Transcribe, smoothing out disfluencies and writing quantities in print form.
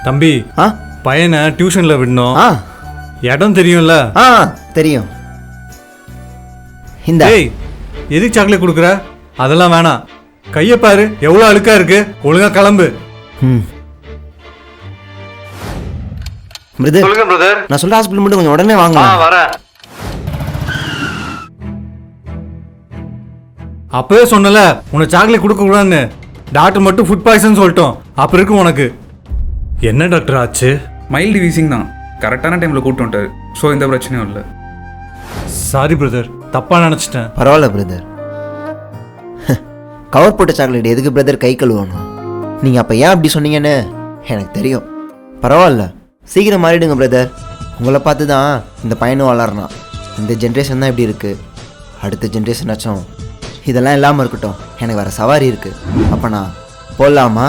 தம்பி ஆ பையனை டியூஷன்ல விடணும். ஆ இடம் தெரியும்ல? ஆ தெரியும். இந்த டேய் எதுக்கு சாக்லேட் கொடுக்குற? அதெல்லாம் வேணாம். கையை பாரு எவ்வளோ அழுக்கா இருக்கு. ஒழுங்கா கிளம்பு. ம் பிரதர், சொல்லுங்க பிரதர். நான் சொல்ற ஹாஸ்பிட்டல் மட்டும் கொஞ்சம் உடனே வாங்க. வரேன். அப்பவே சொன்னல உன்னை சாக்லேட் கொடுக்க கூடாதுன்னு. டாக்டர் மட்டும் ஃபுட் பாய்சன் சொல்லிட்டோம். அப்புறம் இருக்கு உனக்கு. என்ன டாக்டர் ஆச்சு? மைல்டு வீசிங் தான். கரெக்டான டைமில் கூப்பிட்டு வந்துட்டார். ஸோ எந்த பிரச்சனையும் இல்லை. சாரி பிரதர், தப்பா நினச்சிட்டேன். பரவாயில்ல பிரதர். கவர் போட்ட சாக்லேட் எதுக்கு பிரதர் கை கழுவணும்? நீங்கள் அப்போ ஏன் அப்படி சொன்னீங்கன்னு எனக்கு தெரியும். பரவாயில்ல, சீக்கிரம் மாறிடுங்க பிரதர். உங்களை பார்த்து தான் இந்த பையனும் வளரணும். இந்த ஜென்ரேஷன் தான் இப்படி இருக்குது. அடுத்த ஜென்ரேஷனாச்சும் இதெல்லாம் இல்லாமல் இருக்கட்டும். எனக்கு வேறு சவாரி இருக்குது. அப்போ நான் போடலாமா?